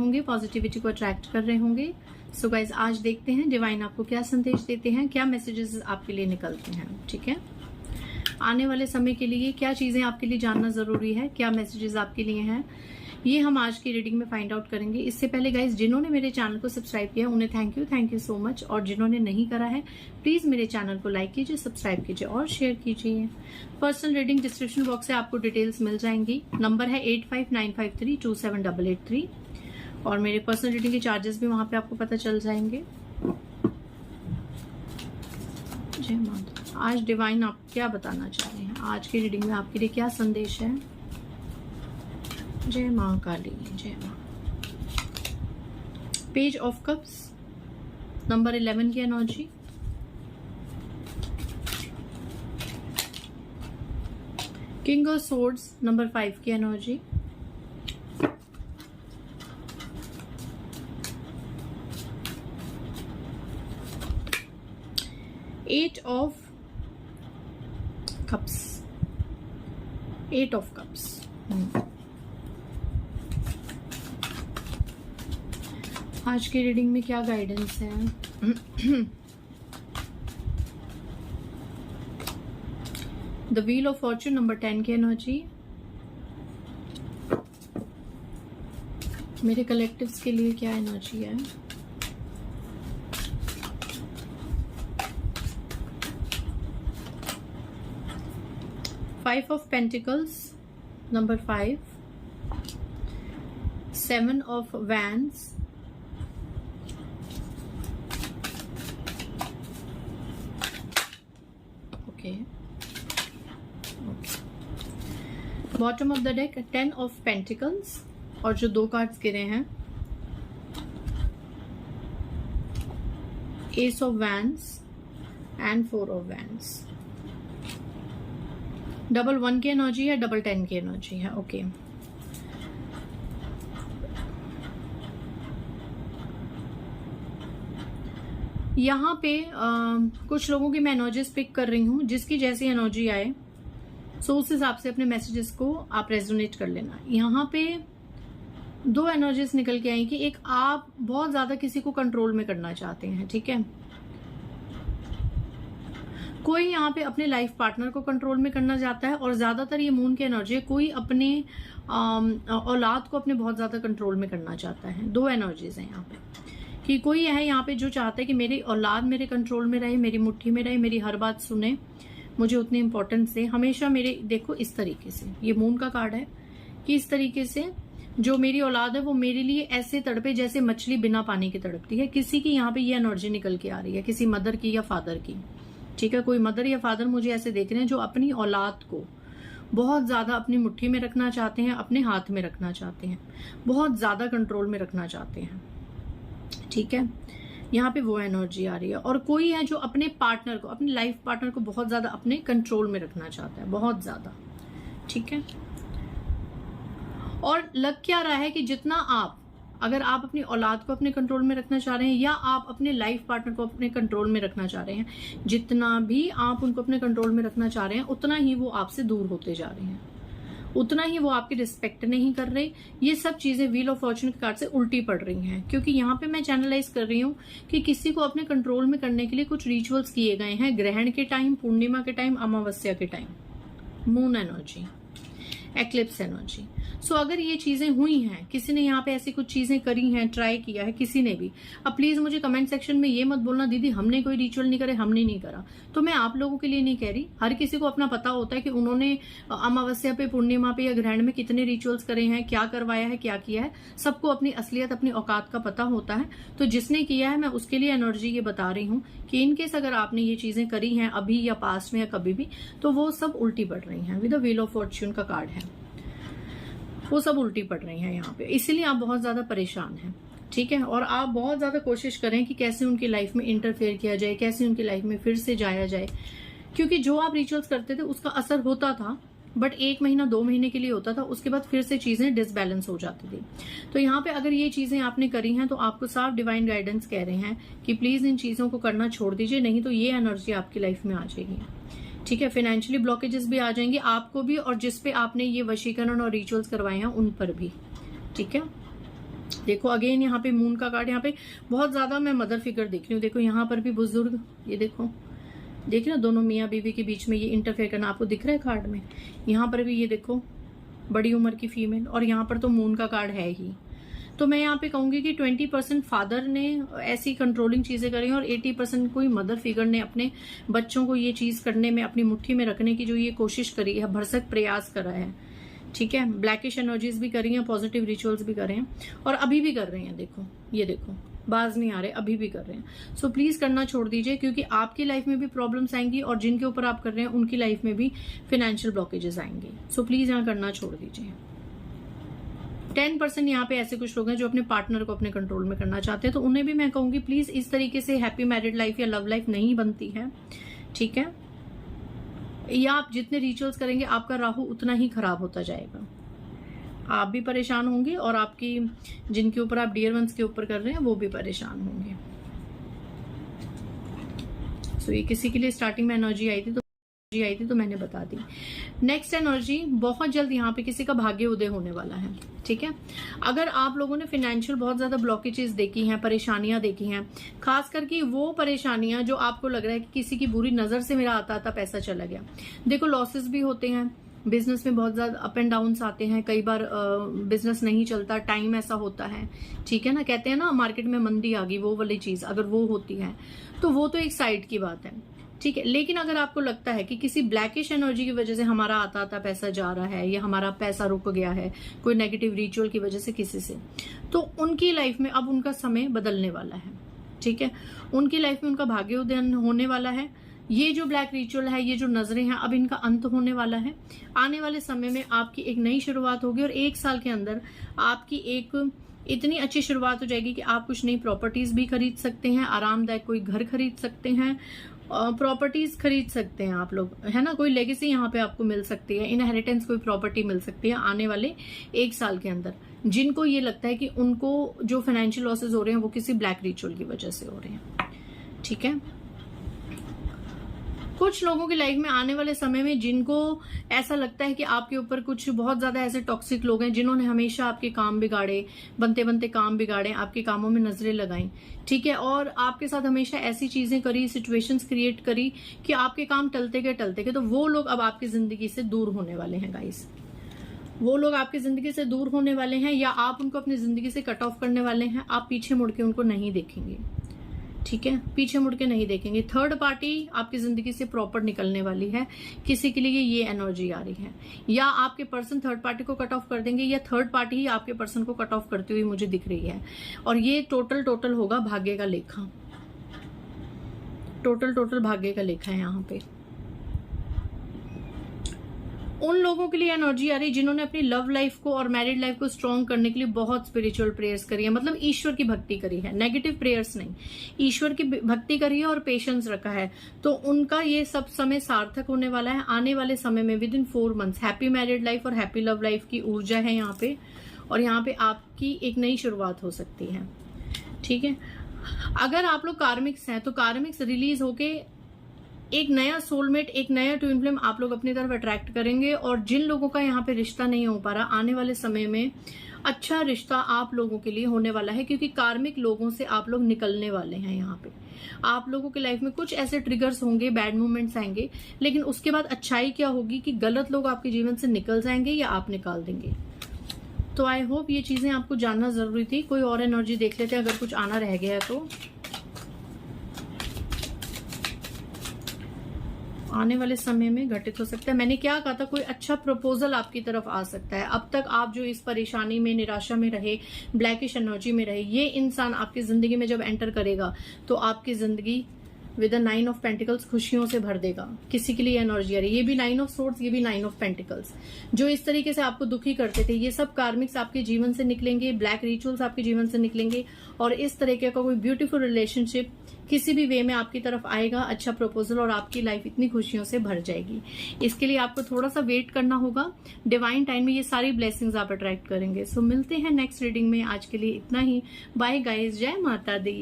होंगे, पॉजिटिविटी को अट्रैक्ट कर रहे होंगे। सो गाइज आज देखते हैं डिवाइन आपको क्या संदेश देते हैं, क्या मैसेजेस आपके लिए निकलते हैं। ठीक है, आने वाले समय के लिए क्या चीजें आपके लिए जानना जरूरी है, क्या मैसेजेस आपके लिए हैं, ये हम आज की रीडिंग में फाइंड आउट करेंगे। इससे पहले गाइज जिन्होंने मेरे चैनल को सब्सक्राइब किया उन्हें थैंक यू सो मच, और जिन्होंने नहीं करा है प्लीज मेरे चैनल को लाइक कीजिए, सब्सक्राइब कीजिए और शेयर कीजिए। पर्सनल रीडिंग डिस्क्रिप्शन बॉक्स से आपको डिटेल्स मिल जाएंगी। नंबर है 8595327883 और मेरे पर्सनल रीडिंग के चार्जेस भी वहां पे आपको पता चल जाएंगे। जय माता। आज डिवाइन आप क्या बताना चाह रहे हैं, आज की रीडिंग में आपके लिए क्या संदेश है। जय मां काली, जय मां। पेज ऑफ कप्स नंबर 11 की energy, king of swords number 5 की energy, eight of cups, eight of cups. आज की रीडिंग में क्या गाइडेंस है। The wheel of fortune number 10 की एनर्जी, मेरे कलेक्टिव्स के लिए क्या एनर्जी है। Five of pentacles number 5, 7 of wands, bottom of the deck 10 of pentacles और जो 2 कार्ड्स गिरे हैं S of wands and 4 of wands. Double 1 की एनर्जी है, डबल 10 की एनर्जी है। ओके, यहाँ पे कुछ लोगों की मैं एनर्जीज पिक कर रही हूँ, जिसकी जैसी एनर्जी आए सो उस हिसाब से अपने मैसेजेस को आप रेजोनेट कर लेना। यहाँ पे 2 एनर्जीज निकल के आई कि एक आप बहुत ज्यादा किसी को कंट्रोल में करना चाहते हैं। ठीक है, कोई यहाँ पे अपने लाइफ पार्टनर को कंट्रोल में करना चाहता है और ज्यादातर ये मून की एनर्जी है, कोई अपने औलाद को अपने बहुत ज्यादा कंट्रोल में करना चाहता है। 2 एनर्जीज हैं यहाँ पे कि कोई है यहाँ पे जो चाहता है कि मेरी औलाद मेरे कंट्रोल में रहे, मेरी मुट्ठी में रहे, मेरी हर बात सुने, मुझे उतनी इंपॉर्टेंस से हमेशा मेरे, देखो इस तरीके से ये मून का कार्ड है कि इस तरीके से जो मेरी औलाद है वो मेरे लिए ऐसे तड़पे जैसे मछली बिना पानी के तड़पती है। किसी की यहाँ पे ये एनर्जी निकल के आ रही है, किसी मदर की या फादर की। ठीक है, कोई मदर या फादर मुझे ऐसे देख रहे हैं जो अपनी औलाद को बहुत ज्यादा अपनी मुट्ठी में रखना चाहते हैं, अपने हाथ में रखना चाहते हैं, बहुत ज्यादा कंट्रोल में रखना चाहते हैं। ठीक है, यहाँ पे वो एनर्जी आ रही है। और कोई है जो अपने पार्टनर को, अपने लाइफ पार्टनर को बहुत ज्यादा अपने कंट्रोल में रखना चाहता है, बहुत ज्यादा। ठीक है, और लग क्या रहा है कि जितना आप, अगर आप अपनी औलाद को अपने कंट्रोल में रखना चाह रहे हैं या आप अपने लाइफ पार्टनर को अपने कंट्रोल में रखना चाह रहे हैं, जितना भी आप उनको अपने कंट्रोल में रखना चाह रहे हैं उतना ही वो आपसे दूर होते जा रहे हैं, उतना ही वो आपकी रिस्पेक्ट नहीं कर रहे। ये सब चीजें व्हील ऑफ फॉर्चून के कार्ड से उल्टी पड़ रही हैं, क्योंकि यहाँ पे मैं चैनलाइज कर रही हूँ कि किसी को अपने कंट्रोल में करने के लिए कुछ रिचुअल्स किए गए हैं, ग्रहण के टाइम, पूर्णिमा के टाइम, अमावस्या के time, moon energy, eclipse energy. So अगर ये चीजें हुई हैं, किसी ने यहाँ पे ऐसी कुछ चीजें करी हैं, ट्राई किया है किसी ने भी, अब प्लीज मुझे कमेंट सेक्शन में ये मत बोलना दीदी हमने कोई रिचुअल नहीं करे, हमने नहीं करा। तो मैं आप लोगों के लिए नहीं कह रही, हर किसी को अपना पता होता है कि उन्होंने अमावस्या पे, पूर्णिमा पे या ग्रहण में कितने रिचुअल्स करे हैं, क्या करवाया है, क्या किया है। सबको अपनी असलियत, अपनी औकात का पता होता है। तो जिसने किया है मैं उसके लिए एनर्जी ये बता रही हूँ कि इनकेस अगर आपने ये चीजें करी हैं अभी या पास्ट में या कभी भी, तो वो सब उल्टी पड़ रही हैं। With the wheel of Fortune का कार्ड है, वो सब उल्टी पड़ रही हैं यहाँ पे, इसीलिए आप बहुत ज्यादा परेशान हैं। ठीक है, और आप बहुत ज्यादा कोशिश करें कि कैसे उनकी लाइफ में इंटरफेयर किया जाए, कैसे उनकी लाइफ में फिर से जाया जाए, क्योंकि जो आप रिचुअल्स करते थे उसका असर होता था, बट 1 महीना 2 महीने के लिए होता था, उसके बाद फिर से चीजें डिसबैलेंस हो जाती थी। तो यहाँ पे अगर ये चीजें आपने करी हैं तो आपको साफ डिवाइन गाइडेंस कह रहे हैं कि प्लीज इन चीजों को करना छोड़ दीजिए, नहीं तो ये एनर्जी आपकी लाइफ में आ जाएगी। ठीक है, फाइनेंशियली ब्लॉकेजेस भी आ जाएंगे आपको भी, और जिसपे आपने ये वशीकरण और रिचुअल्स करवाए हैं उन पर भी। ठीक है, देखो अगेन यहाँ पे मून का कार्ड, यहाँ पे बहुत ज्यादा मैं मदर फिगर देख रही हूँ। देखो यहाँ पर भी बुजुर्ग, ये देखो देखिए ना, दोनों मियाँ बीवी के बीच में ये इंटरफेयर करना आपको दिख रहा है कार्ड में। यहाँ पर भी ये देखो बड़ी उम्र की फीमेल, और यहाँ पर तो मून का कार्ड है ही। तो मैं यहाँ पे कहूंगी कि 20% फादर ने ऐसी कंट्रोलिंग चीजें करी और 80% कोई मदर फिगर ने अपने बच्चों को ये चीज करने में, अपनी मुट्ठी में रखने की जो ये कोशिश करी है, भरसक प्रयास करा है। ठीक है, ब्लैकिश एनर्जीज भी करी हैं, पॉजिटिव रिचुअल्स भी कर रहे हैं और अभी भी कर रहे हैं। देखो ये देखो, बाज नहीं आ रहे, अभी भी कर रहे हैं। सो प्लीज करना छोड़ दीजिए, क्योंकि आपकी लाइफ में भी प्रॉब्लम्स आएंगी और जिनके ऊपर आप कर रहे हैं उनकी लाइफ में भी फाइनेंशियल ब्लॉकेजेस आएंगे। सो प्लीज यहाँ करना छोड़ दीजिए। 10% यहाँ पे ऐसे कुछ लोग हैं जो अपने पार्टनर को अपने कंट्रोल में करना चाहते हैं, तो उन्हें भी मैं कहूंगी प्लीज इस तरीके से हैप्पी मैरिड लाइफ या लव लाइफ नहीं बनती है। ठीक है, या आप जितने रिचुअल्स करेंगे आपका राहु उतना ही खराब होता जाएगा, आप भी परेशान होंगे और आपकी जिनके ऊपर आप डियर वंस के ऊपर कर रहे हैं वो भी परेशान होंगे। सो ये किसी के लिए स्टार्टिंग में एनर्जी आई थी तो मैंने बता दी। नेक्स्ट एनर्जी, बहुत जल्द यहाँ पे किसी का भाग्य उदय होने वाला है। ठीक है, अगर आप लोगों ने फाइनेंशियल बहुत ज्यादा ब्लॉकेजेस देखी हैं, परेशानियां देखी हैं, खास करके वो परेशानियां जो आपको लग रहा है कि किसी की बुरी नजर से मेरा आता आता पैसा चला गया। देखो लॉसेस भी होते हैं, बिजनेस में बहुत ज्यादा अप एंड डाउन्स आते हैं, कई बार बिजनेस नहीं चलता, टाइम ऐसा होता है। ठीक है ना, कहते हैं ना मार्केट में मंदी आ गई, वो वाली चीज अगर वो होती है तो वो तो एक साइड की बात है। ठीक है, लेकिन अगर आपको लगता है कि किसी ब्लैकिश एनर्जी की वजह से हमारा आता आता पैसा जा रहा है या हमारा पैसा रुक गया है कोई नेगेटिव रिचुअल की वजह से किसी से, तो उनकी लाइफ में अब उनका समय बदलने वाला है। ठीक है, उनकी लाइफ में उनका भाग्योदय होने वाला है। ये जो ब्लैक रिचुअल है, ये जो नजरें हैं, अब इनका अंत होने वाला है। आने वाले समय में आपकी एक नई शुरुआत होगी और 1 साल के अंदर आपकी एक इतनी अच्छी शुरुआत हो जाएगी कि आप कुछ नई प्रॉपर्टीज भी खरीद सकते हैं, आरामदायक कोई घर खरीद सकते हैं, प्रॉपर्टीज खरीद सकते हैं आप लोग, है ना। कोई लेगेसी यहाँ पे आपको मिल सकती है, इनहेरिटेंस कोई प्रॉपर्टी मिल सकती है आने वाले 1 साल के अंदर। जिनको ये लगता है कि उनको जो फाइनेंशियल लॉसेस हो रहे हैं वो किसी ब्लैक रिचुअल की वजह से हो रहे हैं। ठीक है, कुछ लोगों की लाइफ में आने वाले समय में जिनको ऐसा लगता है कि आपके ऊपर कुछ बहुत ज्यादा ऐसे टॉक्सिक लोग हैं जिन्होंने हमेशा आपके काम बिगाड़े, बनते बनते काम बिगाड़े, आपके कामों में नजरें लगाई। ठीक है, और आपके साथ हमेशा ऐसी चीजें करी, सिचुएशंस क्रिएट करी कि आपके काम टलते गए, तो वो लोग अब आपकी जिंदगी से दूर होने वाले हैं गाइस। वो लोग आपकी जिंदगी से दूर होने वाले हैं या आप उनको अपनी जिंदगी से कट ऑफ करने वाले हैं। आप पीछे मुड़ के उनको नहीं देखेंगे। ठीक है, पीछे मुड़ के नहीं देखेंगे। थर्ड पार्टी आपकी जिंदगी से प्रॉपर निकलने वाली है, किसी के लिए ये एनर्जी आ रही है। या आपके पर्सन थर्ड पार्टी को कट ऑफ कर देंगे या थर्ड पार्टी ही आपके पर्सन को कट ऑफ करती हुई मुझे दिख रही है। और ये टोटल होगा भाग्य का लेखा, टोटल भाग्य का लेखा है यहाँ पे। उन लोगों के लिए एनर्जी आ रही जिन्होंने अपनी लव लाइफ को और मैरिड लाइफ को स्ट्रॉन्ग करने के लिए बहुत स्पिरिचुअल प्रेयर्स करी है, मतलब ईश्वर की भक्ति करी है, नेगेटिव प्रेयर्स नहीं, ईश्वर की भक्ति करी है और पेशेंस रखा है। तो उनका ये सब समय सार्थक होने वाला है। आने वाले समय में with in 4 months happy married life और हैप्पी लव लाइफ की ऊर्जा है यहाँ पे, और यहाँ पे आपकी एक नई शुरुआत हो सकती है। ठीक है, अगर आप लोग कार्मिक्स हैं तो कार्मिक्स रिलीज होके एक नया सोलमेट, एक नया ट्विन फ्लेम आप लोग अपनी तरफ अट्रैक्ट करेंगे। और जिन लोगों का यहाँ पे रिश्ता नहीं हो पा रहा, आने वाले समय में अच्छा रिश्ता आप लोगों के लिए होने वाला है, क्योंकि कार्मिक लोगों से आप लोग निकलने वाले हैं। यहाँ पे आप लोगों की लाइफ में कुछ ऐसे ट्रिगर्स होंगे, बैड मोमेंट्स आएंगे, लेकिन उसके बाद अच्छाई क्या होगी कि गलत लोग आपके जीवन से निकल जाएंगे या आप निकाल देंगे। तो आई होप ये चीजें आपको जानना जरूरी थी। कोई और एनर्जी देख लेते हैं अगर कुछ आना रह गया है तो। आने वाले समय में घटित हो सकता है, मैंने क्या कहा था, कोई अच्छा प्रपोजल आपकी तरफ आ सकता है। अब तक आप जो इस परेशानी में, निराशा में रहे, ब्लैकिश एनर्जी में रहे, ये इंसान आपकी जिंदगी में जब एंटर करेगा तो आपकी जिंदगी विद द 9 ऑफ पेंटिकल्स खुशियों से भर देगा। किसी के लिए एनर्जी आ रही है, ये भी 9 ऑफ सोर्ड्स, ये भी 9 ऑफ पेंटिकल्स। जो इस तरीके से आपको दुखी करते थे, ये सब कार्मिक्स आपके जीवन से निकलेंगे, ब्लैक रिचुअल्स आपके जीवन से निकलेंगे, और इस तरीके का कोई ब्यूटीफुल रिलेशनशिप किसी भी वे में आपकी तरफ आएगा, अच्छा प्रपोजल, और आपकी लाइफ इतनी खुशियों से भर जाएगी। इसके लिए आपको थोड़ा सा वेट करना होगा। डिवाइन टाइम में ये सारी ब्लेसिंग्स आप अट्रैक्ट करेंगे। सो मिलते हैं नेक्स्ट रीडिंग में। आज के लिए इतना ही। बाय गाइस, जय माता दी।